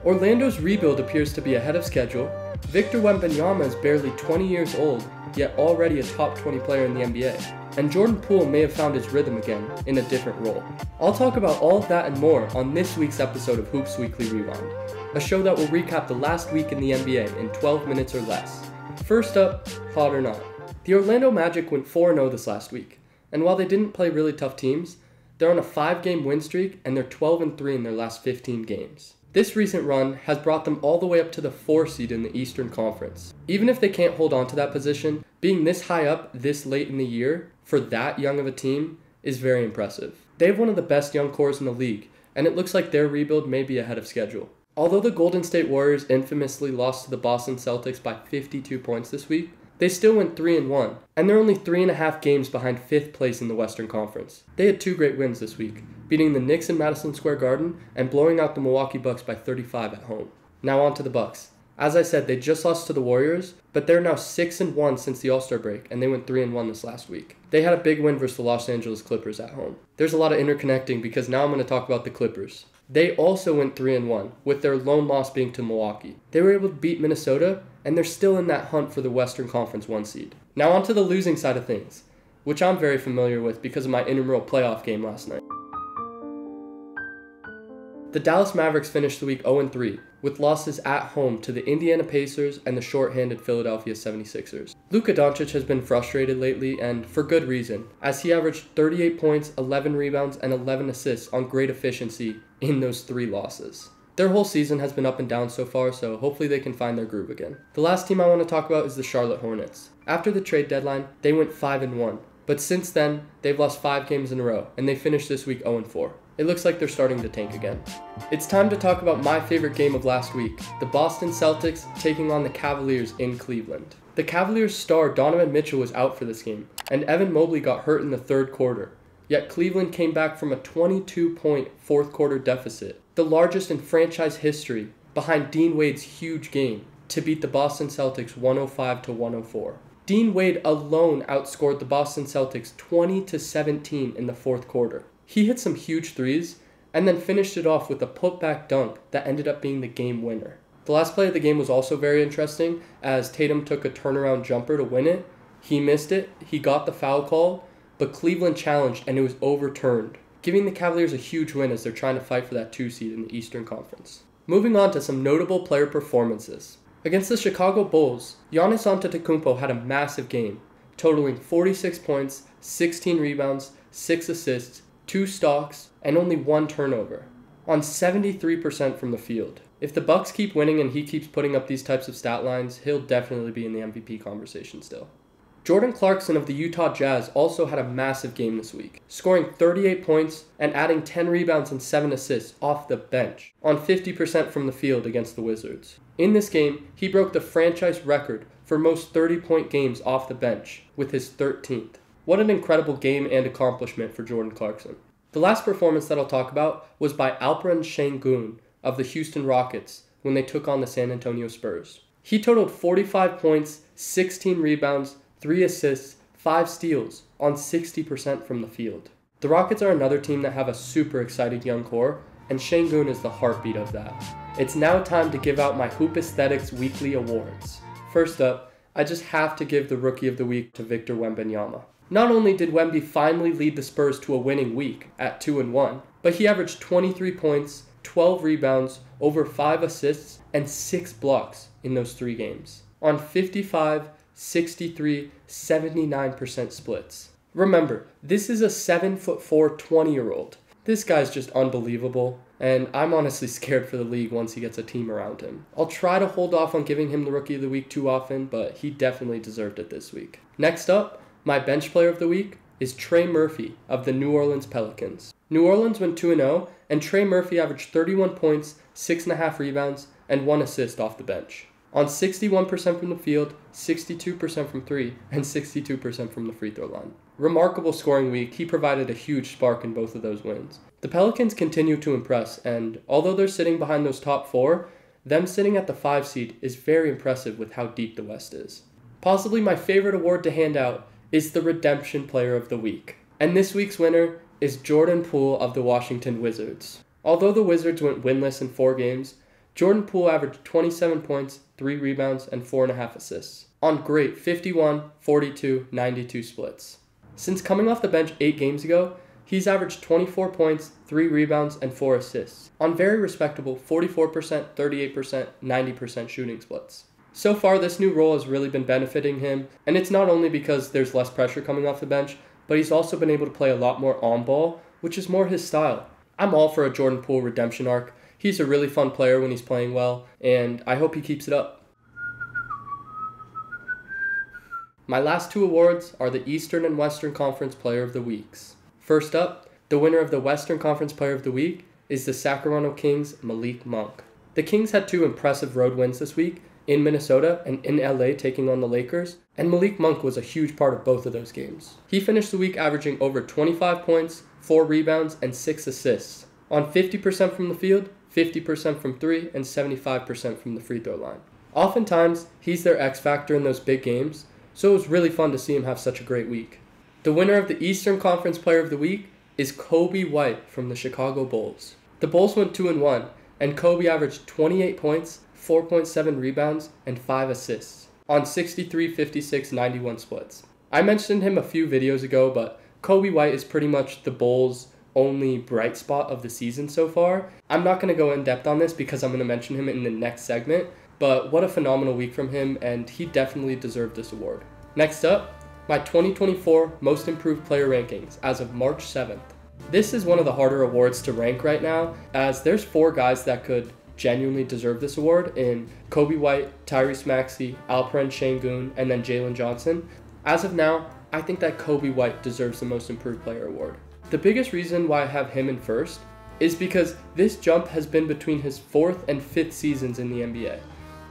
Orlando's rebuild appears to be ahead of schedule. Victor Wembanyama is barely 20 years old, yet already a top 20 player in the NBA. And Jordan Poole may have found his rhythm again in a different role. I'll talk about all of that and more on this week's episode of Hoops Weekly Rewind, a show that will recap the last week in the NBA in 12 minutes or less. First up, hot or not. The Orlando Magic went 4-0 this last week, and while they didn't play really tough teams, they're on a 5-game win streak and they're 12-3 in their last 15 games. This recent run has brought them all the way up to the 4 seed in the Eastern Conference. Even if they can't hold on to that position, being this high up this late in the year for that young of a team is very impressive. They have one of the best young cores in the league, and it looks like their rebuild may be ahead of schedule. Although the Golden State Warriors infamously lost to the Boston Celtics by 52 points this week, they still went 3-1, and they're only 3.5 games behind 5th place in the Western Conference. They had 2 great wins this week, beating the Knicks in Madison Square Garden and blowing out the Milwaukee Bucks by 35 at home. Now on to the Bucks. As I said, they just lost to the Warriors, but they're now 6-1 since the All-Star break, and they went 3-1 this last week. They had a big win versus the Los Angeles Clippers at home. There's a lot of interconnecting because now I'm going to talk about the Clippers. They also went 3-1, with their lone loss being to Milwaukee. They were able to beat Minnesota, and they're still in that hunt for the Western Conference 1 seed. Now on to the losing side of things, which I'm very familiar with because of my intramural playoff game last night. The Dallas Mavericks finished the week 0-3, with losses at home to the Indiana Pacers and the short-handed Philadelphia 76ers. Luka Doncic has been frustrated lately, and for good reason, as he averaged 38 points, 11 rebounds, and 11 assists on great efficiency in those 3 losses. Their whole season has been up and down so far, so hopefully they can find their groove again. The last team I want to talk about is the Charlotte Hornets. After the trade deadline, they went 5-1, but since then, they've lost 5 games in a row, and they finished this week 0-4. It looks like they're starting to tank again. It's time to talk about my favorite game of last week, the Boston Celtics taking on the Cavaliers in Cleveland. The Cavaliers star Donovan Mitchell was out for this game, and Evan Mobley got hurt in the 3rd quarter. Yet Cleveland came back from a 22-point 4th quarter deficit, the largest in franchise history, behind Dean Wade's huge game, to beat the Boston Celtics 105-104. Dean Wade alone outscored the Boston Celtics 20-17 in the 4th quarter. He hit some huge threes, and then finished it off with a putback dunk that ended up being the game winner. The last play of the game was also very interesting, as Tatum took a turnaround jumper to win it. He missed it, he got the foul call, but Cleveland challenged and it was overturned, giving the Cavaliers a huge win as they're trying to fight for that 2 seed in the Eastern Conference. Moving on to some notable player performances. Against the Chicago Bulls, Giannis Antetokounmpo had a massive game, totaling 46 points, 16 rebounds, 6 assists, 2 stocks, and only 1 turnover, on 73% from the field. If the Bucks keep winning and he keeps putting up these types of stat lines, he'll definitely be in the MVP conversation still. Jordan Clarkson of the Utah Jazz also had a massive game this week, scoring 38 points and adding 10 rebounds and 7 assists off the bench, on 50% from the field against the Wizards. In this game, he broke the franchise record for most 30-point games off the bench, with his 13th. What an incredible game and accomplishment for Jordan Clarkson. The last performance that I'll talk about was by Alperen Şengün of the Houston Rockets when they took on the San Antonio Spurs. He totaled 45 points, 16 rebounds, 3 assists, 5 steals on 60% from the field. The Rockets are another team that have a super exciting young core, and Şengün is the heartbeat of that. It's now time to give out my Hoop Aesthetics weekly awards. First up, I just have to give the Rookie of the Week to Victor Wembanyama. Not only did Wemby finally lead the Spurs to a winning week at 2-1, but he averaged 23 points, 12 rebounds, over 5 assists, and 6 blocks in those 3 games, on 55, 63, 79% splits. Remember, this is a 7'4", 20-year-old. This guy's just unbelievable, and I'm honestly scared for the league once he gets a team around him. I'll try to hold off on giving him the Rookie of the Week too often, but he definitely deserved it this week. Next up, my bench player of the week is Trey Murphy of the New Orleans Pelicans. New Orleans went 2-0, and Trey Murphy averaged 31 points, 6.5 rebounds, and 1 assist off the bench, on 61% from the field, 62% from 3, and 62% from the free throw line. Remarkable scoring week, he provided a huge spark in both of those wins. The Pelicans continue to impress, and although they're sitting behind those top 4, them sitting at the 5 seed is very impressive with how deep the West is. Possibly my favorite award to hand out is the Redemption Player of the Week. And this week's winner is Jordan Poole of the Washington Wizards. Although the Wizards went winless in 4 games, Jordan Poole averaged 27 points, 3 rebounds, and 4.5 assists on great 51, 42, 92 splits. Since coming off the bench 8 games ago, he's averaged 24 points, 3 rebounds, and 4 assists on very respectable 44%, 38%, 90% shooting splits. So far, this new role has really been benefiting him, and it's not only because there's less pressure coming off the bench, but he's also been able to play a lot more on ball, which is more his style. I'm all for a Jordan Poole redemption arc. He's a really fun player when he's playing well, and I hope he keeps it up. My last 2 awards are the Eastern and Western Conference Player of the Weeks. First up, the winner of the Western Conference Player of the Week is the Sacramento Kings' Malik Monk. The Kings had 2 impressive road wins this week, in Minnesota and in LA taking on the Lakers, and Malik Monk was a huge part of both of those games. He finished the week averaging over 25 points, 4 rebounds, and 6 assists on 50% from the field, 50% from 3, and 75% from the free throw line. Oftentimes, he's their X factor in those big games, so it was really fun to see him have such a great week. The winner of the Eastern Conference Player of the Week is Coby White from the Chicago Bulls. The Bulls went 2-1, and Coby averaged 28 points, 4.7 rebounds, and 5 assists on 63, 56, 91 splits. I mentioned him a few videos ago, but Coby White is pretty much the Bulls' only bright spot of the season so far. I'm not going to go in depth on this because I'm going to mention him in the next segment, but what a phenomenal week from him, and he definitely deserved this award. Next up, my 2024 Most Improved Player rankings as of March 7th. This is one of the harder awards to rank right now, as there's 4 guys that could genuinely deserve this award in Coby White, Tyrese Maxey, Alperen Şengün, and then Jalen Johnson. As of now, I think that Coby White deserves the Most Improved Player award. The biggest reason why I have him in first is because this jump has been between his 4th and 5th seasons in the NBA.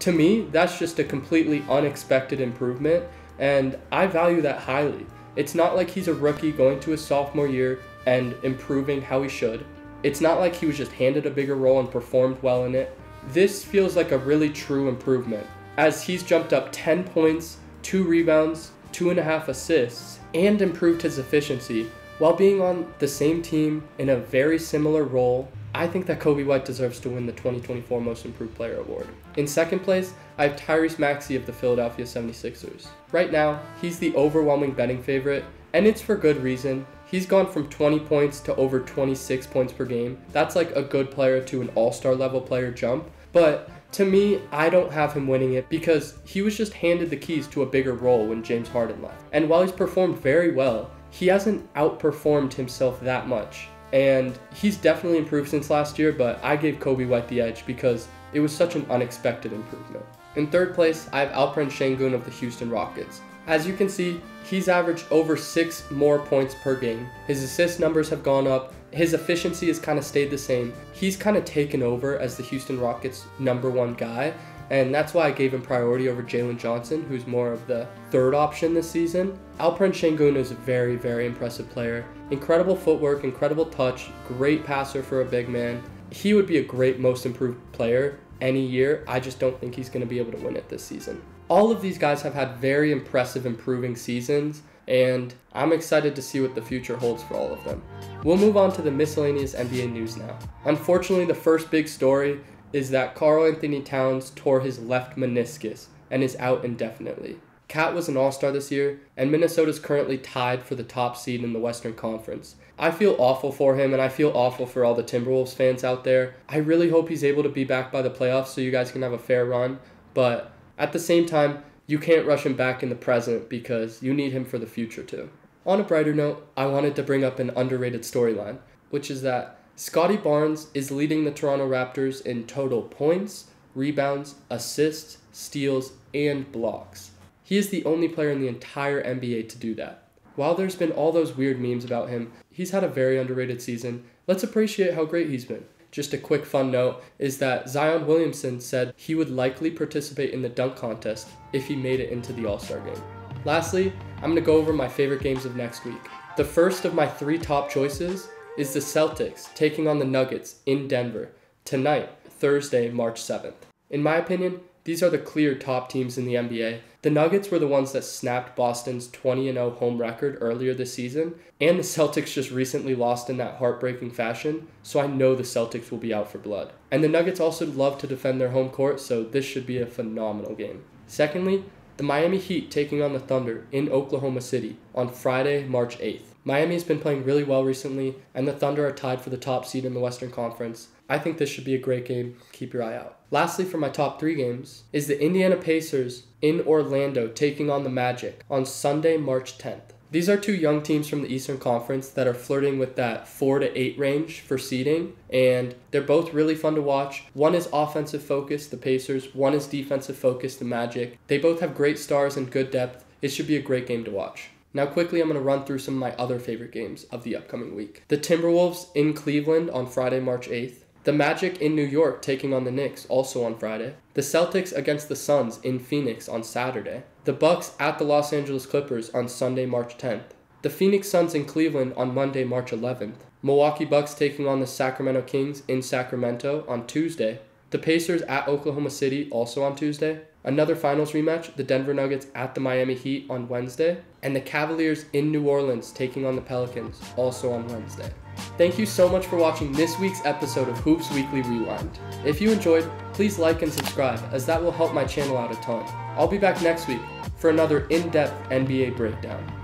To me, that's just a completely unexpected improvement, and I value that highly. It's not like he's a rookie going to his sophomore year and improving how he should. It's not like he was just handed a bigger role and performed well in it. This feels like a really true improvement, as he's jumped up 10 points, 2 rebounds, 2.5 assists, and improved his efficiency while being on the same team in a very similar role. I think that Coby White deserves to win the 2024 Most Improved Player award. In second place, I have Tyrese Maxey of the Philadelphia 76ers. Right now, he's the overwhelming betting favorite, and it's for good reason. He's gone from 20 points to over 26 points per game. That's like a good player to an all-star level player jump. But to me, I don't have him winning it because he was just handed the keys to a bigger role when James Harden left. And while he's performed very well, he hasn't outperformed himself that much. And he's definitely improved since last year, but I gave Coby White the edge because it was such an unexpected improvement. In third place, I have Alperen Şengün of the Houston Rockets. As you can see, he's averaged over 6 more points per game. His assist numbers have gone up. His efficiency has kind of stayed the same. He's kind of taken over as the Houston Rockets' #1 guy, and that's why I gave him priority over Jalen Johnson, who's more of the third option this season. Alperen Şengün is a very, very impressive player. Incredible footwork, incredible touch, great passer for a big man. He would be a great Most Improved Player any year. I just don't think he's going to be able to win it this season. All of these guys have had very impressive improving seasons, and I'm excited to see what the future holds for all of them. We'll move on to the miscellaneous NBA news now. Unfortunately, the first big story is that Karl-Anthony Towns tore his left meniscus and is out indefinitely. Cat was an all-star this year, and Minnesota's currently tied for the top seed in the Western Conference. I feel awful for him, and I feel awful for all the Timberwolves fans out there. I really hope he's able to be back by the playoffs so you guys can have a fair run, but at the same time, you can't rush him back in the present because you need him for the future too. On a brighter note, I wanted to bring up an underrated storyline, which is that Scottie Barnes is leading the Toronto Raptors in total points, rebounds, assists, steals, and blocks. He is the only player in the entire NBA to do that. While there's been all those weird memes about him, he's had a very underrated season. Let's appreciate how great he's been. Just a quick fun note is that Zion Williamson said he would likely participate in the dunk contest if he made it into the All-Star game. Lastly, I'm going to go over my favorite games of next week. The first of my 3 top choices is the Celtics taking on the Nuggets in Denver tonight, Thursday, March 7th. In my opinion, these are the clear top teams in the NBA, The Nuggets were the ones that snapped Boston's 20-0 home record earlier this season, and the Celtics just recently lost in that heartbreaking fashion, so I know the Celtics will be out for blood. And the Nuggets also love to defend their home court, so this should be a phenomenal game. Secondly, the Miami Heat taking on the Thunder in Oklahoma City on Friday, March 8th. Miami has been playing really well recently, and the Thunder are tied for the top seed in the Western Conference. I think this should be a great game. Keep your eye out. Lastly, for my top 3 games, is the Indiana Pacers in Orlando taking on the Magic on Sunday, March 10th. These are 2 young teams from the Eastern Conference that are flirting with that 4 to 8 range for seeding, and they're both really fun to watch. One is offensive focused, the Pacers. One is defensive focused, the Magic. They both have great stars and good depth. It should be a great game to watch. Now quickly, I'm going to run through some of my other favorite games of the upcoming week. The Timberwolves in Cleveland on Friday, March 8th. The Magic in New York taking on the Knicks, also on Friday. The Celtics against the Suns in Phoenix on Saturday. The Bucks at the Los Angeles Clippers on Sunday, March 10th. The Phoenix Suns in Cleveland on Monday, March 11th. Milwaukee Bucks taking on the Sacramento Kings in Sacramento on Tuesday. The Pacers at Oklahoma City, also on Tuesday. Another finals rematch, the Denver Nuggets at the Miami Heat on Wednesday. And the Cavaliers in New Orleans taking on the Pelicans, also on Wednesday. Thank you so much for watching this week's episode of Hoops Weekly Rewind. If you enjoyed, please like and subscribe, as that will help my channel out a ton. I'll be back next week for another in-depth NBA breakdown.